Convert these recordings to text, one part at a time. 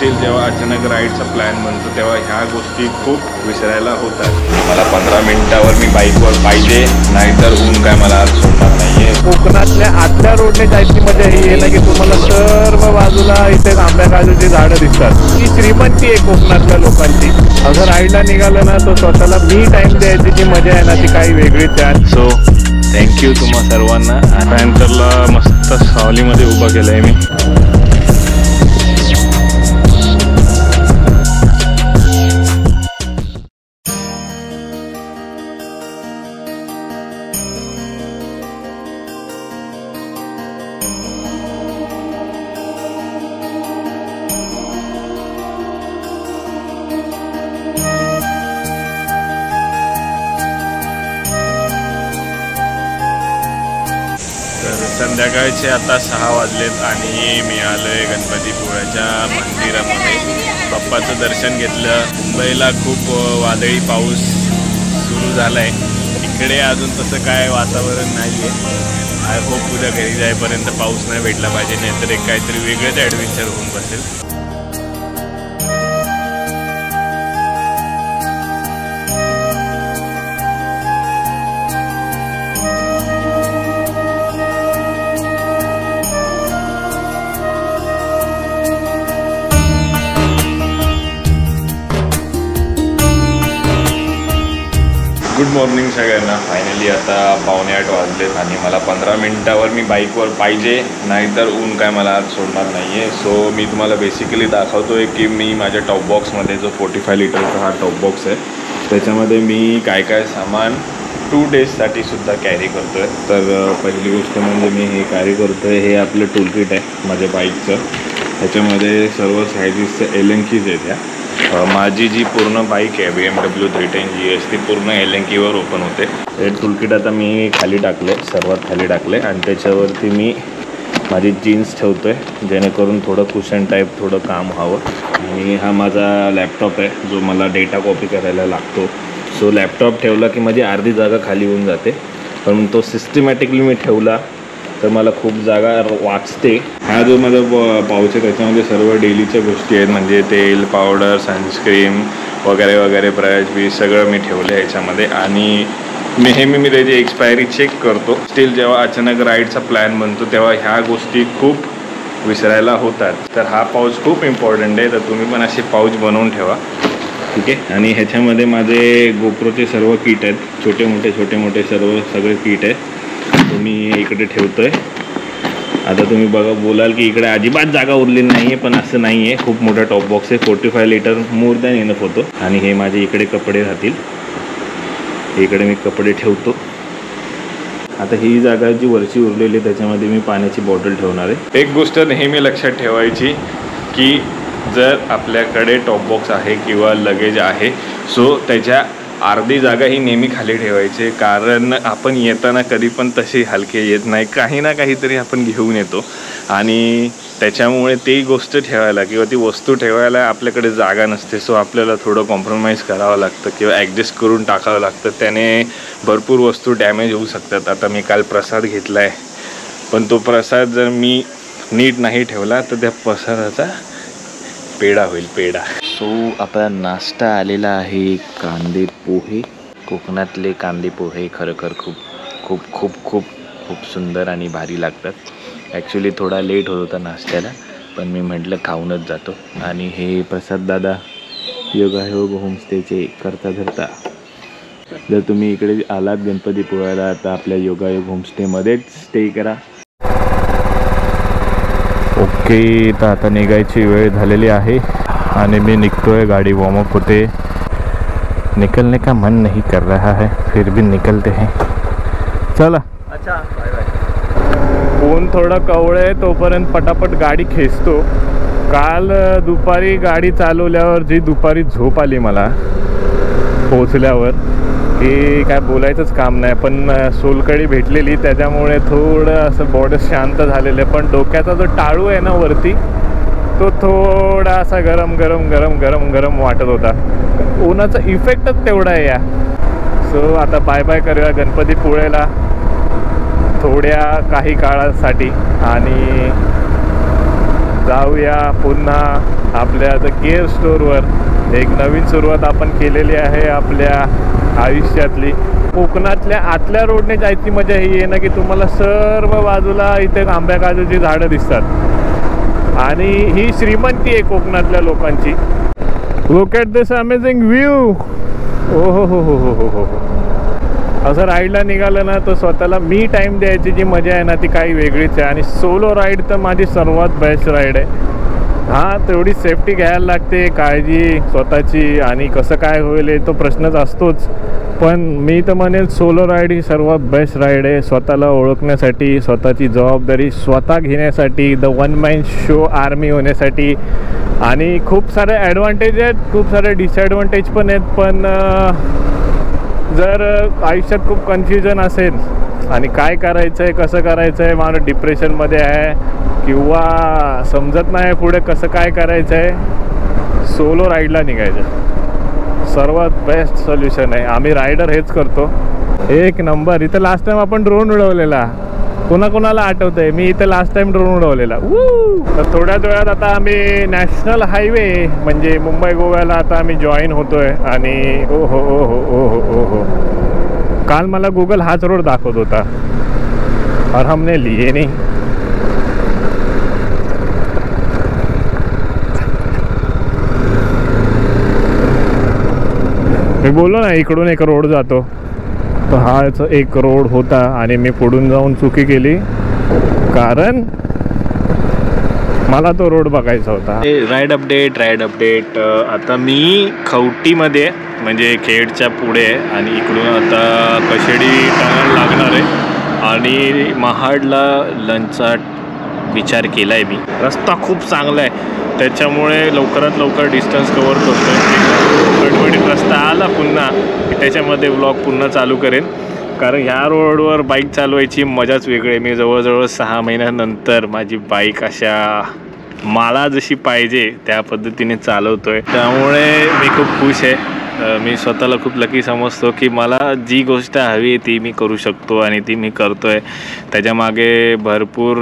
Steel जेव्हा अचानक राईडचा plan बनतो तेव्हा ह्या गोष्टी खूप विसरायला होतात। मला 15 मिनिटावर मी बाईकवर पाहिजे, नाहीतर ऊन काय मला आज सोडणार नाहीये। कोकणातल्या आतल्या रोडने जायची मजा ही आहे ना की तुम्हाला सर्व बाजूला इथे आंब्या काजूची झाडं दिसतात। ही श्रीमंती आहे कोकणातल्या लोकांची। असं राईडला निघालं ना तो स्वतःला मी टाइम द्यायची जी मजा आहे ना ती काही वेगळीच आहे। सो थँक्यू तुम्हा सर्वांना। पॅन्थरला मस्त सावलीमध्ये उभा केलंय मी। संध्याकाळचे आता 6 वाजलेत आणि मी आलोय गणपतीपुळ्याच्या मंदिरामध्ये। बाप्पाचं दर्शन घेतलं। मुंबईला खूप वादळी पाऊस सुरू झालाय, इकडे अजून तसं काय वातावरण नाही आहे। आय होप उद्या घरी जाईपर्यंत पाऊस नाही भेटला पाहिजे, नाहीतर एक काहीतरी वेगळंच ॲडव्हेंचर होऊन बसेल। गुड मॉर्निंग सगळ्यांना। फायनली आता 7:45 वाजलेत आणि मला 15 मिनिटावर मी बाईकवर पाहिजे, नाहीतर ऊन काय मला आज सोडणार नाही आहे। सो मी तुम्हाला बेसिकली दाखवतो आहे की मी माझ्या टॉप बॉक्समध्ये जो 45 लिटरचा हा टॉप बॉक्स आहे त्याच्यामध्ये मी काय काय सामान 2 डेजसाठी सुद्धा कॅरी करतो आहे। तर पहिली गोष्ट म्हणजे मी हे कॅरी करतो आहे, हे आपलं टूलकिट आहे माझ्या बाईकचं। ह्याच्यामध्ये सर्व सायझेसचं एलएनकीज आहेत। ह्या माझी जी पूर्ण बाईक आहे BMW 310 GS ती पूर्ण एलएनकीवर ओपन होते। हे टूलकिट आता मी खाली टाकले, सर्वात खाली टाकले आणि त्याच्यावरती मी माझी जीन्स ठेवतो आहे जेणेकरून थोडं कुशन टाईप थोडं काम व्हावं। आणि हा माझा लॅपटॉप आहे जो मला डेटा कॉपी करायला लागतो। सो लॅपटॉप ठेवला की माझी अर्धी जागा खाली होऊन जाते, पण तो सिस्टमॅटिकली मी ठेवला तर मला खूप जागा वाचते। हा जो माझा पाऊच आहे त्याच्यामध्ये सर्व डेलीच्या गोष्टी आहेत, म्हणजे तेल, पावडर, सनस्क्रीम वगैरे वगैरे, ब्रश बी सगळं मी ठेवलं आहे ह्याच्यामध्ये। आणि नेहमी मी त्याची एक्सपायरी चेक करतो। स्टील जेव्हा अचानक राईडचा प्लॅन बनतो तेव्हा ह्या गोष्टी खूप विसरायला होतात। तर हा पाऊच खूप इम्पॉर्टंट आहे, तर तुम्ही पण असे पाऊच बनवून ठेवा, ठीक आहे। आणि ह्याच्यामध्ये माझे गोप्रोचे सर्व किट आहेत, छोटे मोठे सगळे किट आहे, मी इकडे ठेवतो आहे। आता तुम्ही बोलाल की इकडे अजिबात जागा उरलेली नाही आहे, पण असं नाही आहे। खूप मोठा टॉप बॉक्स आहे, 45 लिटर मोर दॅन इनफ होतो। आणि हे माझे इकडे कपडे राहतील, इकडे मी कपडे ठेवतो। आता ही जागा जी वरची उरलेली आहे त्याच्यामध्ये मी पाण्याची बॉटल ठेवणार आहे। एक गोष्ट नेहमी लक्षात ठेवायची की जर आपल्याकडे टॉप बॉक्स आहे किंवा लगेज आहे, सो त्याच्या अर्धी जागा ही नेहमी खाली ठेवायची, कारण आपण येताना कधी पण तशी हलके येत नाही, काही ना काहीतरी आपण घेऊन येतो आणि त्याच्यामुळे ती गोष्ट ठेवायला किंवा ती वस्तू ठेवायला आपल्याकडे जागा नसते। सो आपल्याला थोडं कॉम्प्रोमाइज करावं लागतं किंवा ॲडजस्ट करून टाकावं लागतं, त्याने भरपूर वस्तू डॅमेज होऊ शकतात। आता मी काल प्रसाद घेतला आहे, पण तो प्रसाद जर मी नीट नाही ठेवला तर त्या प्रसादाचा पेढा होईल, पेढा। सो आता नाश्ता आलेला आहे, कांदे पोहे। कोकणातले कांदे पोहे खरोखर खूप खूप खूप खूप खूप सुंदर आणि भारी लागतात। ॲक्च्युली थोडा लेट होत होता नाश्त्याला, पण मी म्हटलं खाऊनच जातो। आणि हे प्रसाद दादा योगायोग होमस्टेचे करता धरता। जर तुम्ही इकडे आलात गणपतीपुळ्याला तर आपल्या योगायोग होमस्टेमध्येच स्टे करा। ओके, तर आता निघायची वेळ झालेली आहे आणि मी निकलतोय, गाड़ी वार्मअप होते। निकलने का मन नहीं कर रहा है, फिर भी निकलते हैं, चला। अच्छा, बाय बाय। ऊन थोडं कवळं आहे तोपर्यंत पटापट गाडी खेचतो। काल दुपारी गाडी चालवल्यावर जी दुपारी झोप आली मला पोहोचल्यावर, की काय बोलायचंच काम नाही। पण सोलकडी भेटलेली त्याच्यामुळे थोडं असं बॉडी शांत झालेलं आहे, पण डोक्याचा जो टाळू आहे ना वरती तो थोडासा गरम वाटत होता। उन्हाचा इफेक्टच तेवढा आहे या। सो आता बाय बाय करूया गणपतीपुळेला थोड्या काही काळासाठी, आणि जाऊया पुन्हा आपल्या द केअर स्टोअरवर. एक नवीन सुरुवात आपण केलेली आहे आपल्या आयुष्यातली. कोकणातल्या आतल्या रोडने जायची मजा ही आहे ना की तुम्हाला सर्व बाजूला इथे आंब्या काजूची झाडं दिसतात आणि ही श्रीमंती आहे कोकणातल्या लोकांची. Look at this amazing view. ओ हो हो हो हो हो हो. असं राईडला निघालं ना तर स्वतःला मी टाईम द्यायची जी मजा आहे ना ती काही वेगळीच आहे. आणि सोलो राईड तर माझी सर्वात बेस्ट राईड आहे. हां, तेवढी सेफ्टी घ्यायला लागते, काळजी स्वतःची, आणि कसं काय होईल तो प्रश्नच असतोच. पण मी तर म्हणेल सोलो राईड ही सर्वात बेस्ट राईड आहे. स्वतःला ओळखण्यासाठी, स्वतःची जबाबदारी स्वतः घेण्यासाठी, the one man show army होण्यासाठी. आणि खूप सारे ॲडव्हान्टेज आहेत, खूप सारे डिसॲडव्हान्टेज पण आहेत. पण जर आयुष्यात खूप कन्फ्युजन असेल आणि काय करायचं आहे, कसं करायचं आहे, माणूस डिप्रेशनमध्ये आहे किंवा समजत नाही पुढे कसं काय करायचं आहे, सोलो राईडला निघायचं सर्वात बेस्ट सोल्युशन आहे. आम्ही रायडर हेच करतो. एक नंबर. इथं लास्ट टाईम आपण ड्रोन उडवलेला, कोणाकोणाला आठवतं आहे? मी इथं लास्ट टाईम ड्रोन उडवलेला. तर थोड्याच वेळात आता आम्ही नॅशनल हायवे म्हणजे मुंबई गोव्याला आता आम्ही जॉईन होतोय. आणि ओ हो ओ हो ओ हो ओ हो, काल मला गुगल हाच रोड दाखवत होता और हमने लिए नाही. मी बोललो ना इकडून एक रोड जातो, तर हाच एक रोड होता आणि मी पुढून जाऊन चुकी केली कारण मला तो रोड बघायचा होता. Ride update. आता मी खवटीमध्ये म्हणजे खेडच्या पुढे आणि इकडून आता कशेडी टनल लागणार आहे आणि महाडला लंचचा विचार केला आहे मी. रस्ता खूप चांगला आहे त्याच्यामुळे लवकरात लवकर डिस्टन्स कवर करतो आहे. गडबडीत रस्ता आला पुन्हा त्याच्यामध्ये व्लॉग पुन्हा चालू करेन कारण ह्या रोडवर बाईक चालवायची मजाच वेगळी आहे. मी जवळजवळ 6 महिन्यानंतर माझी बाईक अशा मला जशी पाहिजे त्या पद्धतीने चालवतोय, त्यामुळे मी खूप खुश आहे. मी स्वतःला खूप लकी समजतो की मला जी गोष्ट हवी ती मी करू शकतो आणि ती मी करतोय. त्याच्यामागे भरपूर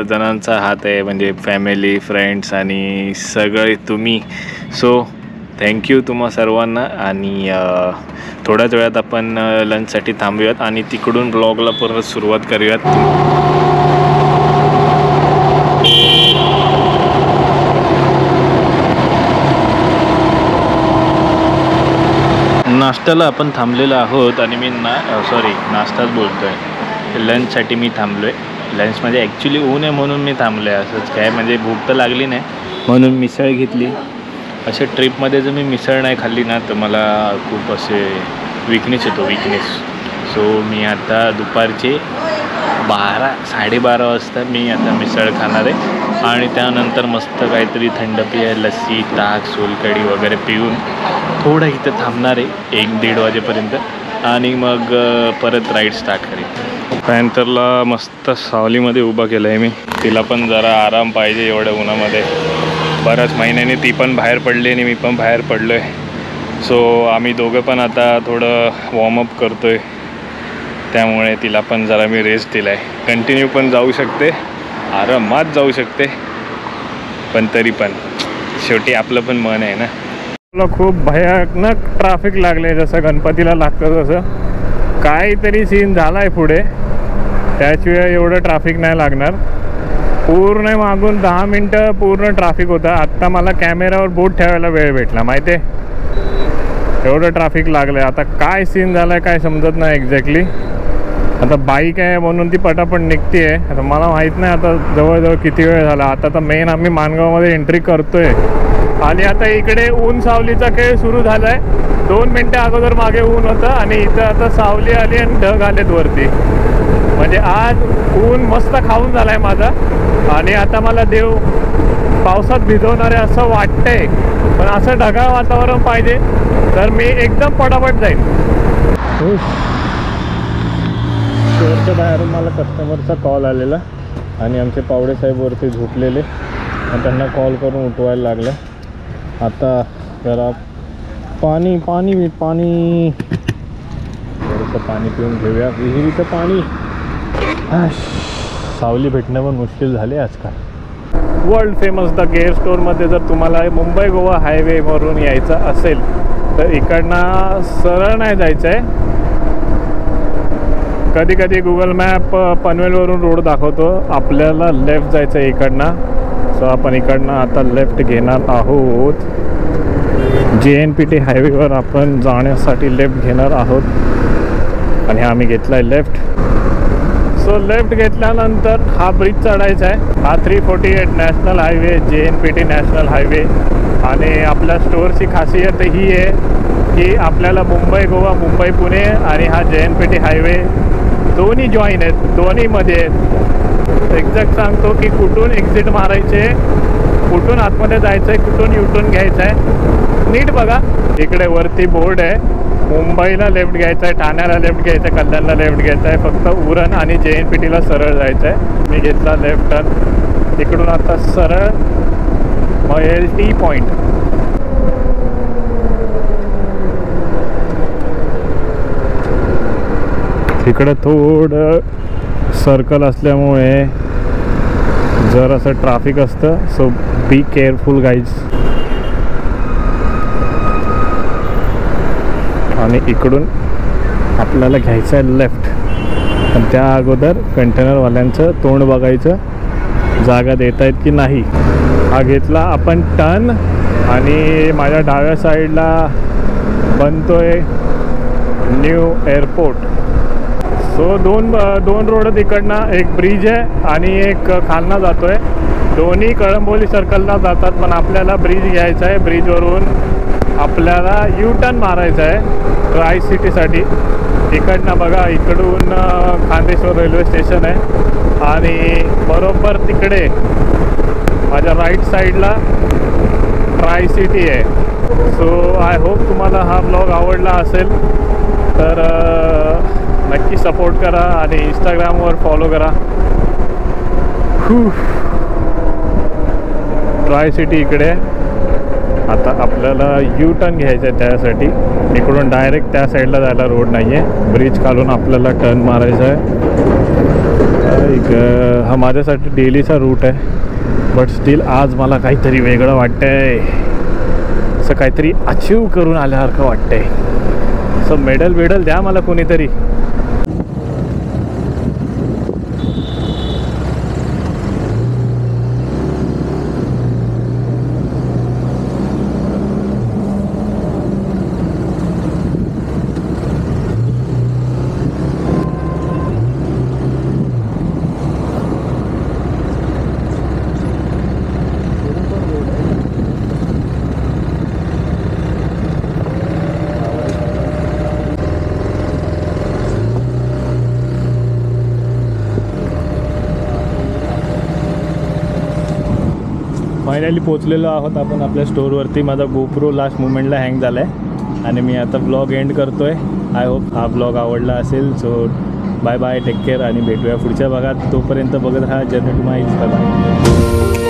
जणांचा हात आहे म्हणजे फॅमिली, फ्रेंड्स आणि सगळे तुम्ही. सो थँक्यू तुम्हा सर्वांना. आणि थोड्याच वेळात आपण लंचसाठी थांबूयात आणि तिकडून ब्लॉगला परत सुरुवात करूयात. नाश्त्याला आपण थांबलेलो आहोत आणि मी नाश्ताच बोलतो आहे. लंचसाठी मी थांबलो आहे. लंचमध्ये ॲक्च्युली ऊन आहे म्हणून मी थांबलो आहे. असंच काय म्हणजे भूक तर लागली नाही म्हणून मिसळ घेतली. अशा ट्रिपमध्ये जर मी मिसळ नाही खाल्ली ना तर मला खूप असे विकनेस येतो. सो मी आता दुपारचे 12-12:30 वाजता मी आता मिसळ खाणार आहे आणि त्यानंतर मस्त काहीतरी थंड पेय, लस्सी, ताक, सोलकढी वगैरे पिऊन थोडं इथं थांबणार आहे 1-1:30 वाजेपर्यंत आणि मग परत राईड स्टार्ट करेन. पॅन्थरला मस्त सावलीमध्ये उभा केलं आहे मी. तिला पण जरा आराम पाहिजे एवढ्या उन्हामध्ये. बऱ्याच महिन्याने ती पण बाहेर पडली आणि मी पण बाहेर पडलो आहे. सो आम्ही दोघं पण आता थोडं वॉर्मअप करतो आहे, त्यामुळे तिला पण जरा मी रेस्ट दिला आहे. कंटिन्यू पण जाऊ शकते, आरामात जाऊ शकते, पण तरी पण शेवटी आपलं पण मन आहे ना. मला खूप भयानक ट्रॅफिक लागले जसं गणपतीला लागतं तसं. काहीतरी सीन झाला आहे पुढे, त्याशिवाय एवढं ट्रॅफिक नाही लागणार. पूर्ण मागून 10 मिनटं पूर्ण ट्रॅफिक होता. आत्ता मला कॅमेऱ्यावर बोट ठेवायला वेळ भेटला माहिती आहे, एवढं ट्रॅफिक लागलं आहे. आता काय सीन झाला आहे काय समजत नाही एक्झॅक्टली. आता बाईक आहे म्हणून ती पटापट निघते आहे. आता मला माहीत नाही आता जवळजवळ किती वेळ झाला. आता तर मेन आम्ही माणगावमध्ये एंट्री करतो आहे आणि आता इकडे ऊन सावलीचा खेळ सुरू झाला आहे. 2 मिनटं अगोदर मागे ऊन होतं आणि इथं आता सावली आली आणि ढग आलेत वरती. म्हणजे आज ऊन मस्त खाऊन झाला आहे माझा आणि आता मला देव पावसात भिजवणार आहे असं वाटतंय. पण असं ढगाळ वातावरण पाहिजे तर मी एकदम पटापट जाईन. स्टोअरच्या बाहेरून मला कस्टमरचा कॉल आलेला आणि आमचे पावडे साहेब वरती झोपलेले आणि त्यांना कॉल करून उठवायला लागलं. आता जरा पाणी थोडंसं पाणी पिऊन घेऊया. विहिरीचं पाणी. सावली भेटणं पण मुश्किल झाले आजकाल. वर्ल्ड फेमस द गेअर स्टोअरमध्ये जर तुम्हाला मुंबई गोवा हायवेवरून यायचं असेल तर इकडनं सरळ नाही जायचं आहे. कधी कधी गुगल मॅप पनवेलवरून रोड दाखवतो, आपल्याला लेफ्ट जायचं आहे इकडनं. सो आपण इकडनं आता लेफ्ट घेणार आहोत. JNPT हायवेवर आपण जाण्यासाठी लेफ्ट घेणार आहोत आणि आम्ही घेतला आहे लेफ्ट. सो लेफ्ट घेतल्यानंतर हा ब्रिज चढायचा आहे. हा 348 national highway, JNPT national highway. आणि आपल्या स्टोअरची खासियत ही आहे की आपल्याला मुंबई गोवा, मुंबई पुणे आणि हा JNPT हायवे दोन्ही जॉईन आहेत, दोन्हीमध्ये आहेत. एक्झॅक्ट सांगतो की कुठून एक्झिट मारायचे, कुठून आतमध्ये जायचं आहे, कुठून युटर्न घ्यायचं आहे. नीट बघा, इकडे वरती बोर्ड आहे. मुंबईला लेफ्ट घ्यायचं आहे, ठाण्याला लेफ्ट घ्यायचं आहे, कल्याणला लेफ्ट घ्यायचं आहे. फक्त उरण आणि JNPTला सरळ जायचं आहे. मी घेतला लेफ्ट टर्न. तिकडून आता सरळ मग LT पॉईंट. तिकडं थोडं सर्कल असल्यामुळे जर असं ट्रॅफिक असतं. So be careful guys. आणि इकडून आपल्याला घ्यायचं आहे लेफ्ट. पण त्या अगोदर कंटेनरवाल्यांचं तोंड बघायचं, जागा देत आहेत की नाही. हा घेतला आपण टर्न आणि माझ्या डाव्या साईडला बनतोय न्यू एअरपोर्ट. सो दोन रोड तिकडनं, एक ब्रिज आहे आणि एक खालना जातो आहे. दोन्ही कळंबोली सर्कलला जातात, पण आपल्याला ब्रिज घ्यायचा आहे. ब्रिजवरून आपल्याला U-टर्न मारायचा आहे ट्राय सिटीसाठी. इकडनं बघा, इकडून खांदेश्वर रेल्वे स्टेशन आहे आणि बरोबर तिकडे माझ्या राईट साईडला ट्राय सिटी आहे. सो आय होप तुम्हाला हा ब्लॉग आवडला असेल तर नक्की सपोर्ट करा आणि इंस्टाग्रामवर फॉलो करा. ट्राय सिटी इकडे. आता आपल्याला U-टर्न घ्यायचं आहे, त्यासाठी इकडून डायरेक्ट त्या साईडला जायला रोड नाही आहे. ब्रिज खालून आपल्याला टर्न मारायचा आहे. हा माझ्यासाठी डेलीचा रूट आहे, बट स्टील आज मला काहीतरी वेगळं वाटतं आहे. असं काहीतरी अचीव करून आल्यासारखं वाटतं आहे. सो मेडल द्या मला कोणीतरी. फायनली पोचलेलो आहोत आपण आपल्या स्टोअरवरती. माझा GoPro लास्ट मुमेंटला हँग झाला आहे आणि मी आता ब्लॉग एंड करतो आहे. आय होप हा ब्लॉग आवडला असेल. So bye bye, take care आणि भेटूया पुढच्या भागात. तोपर्यंत बघत राहा journey to my. Bye bye.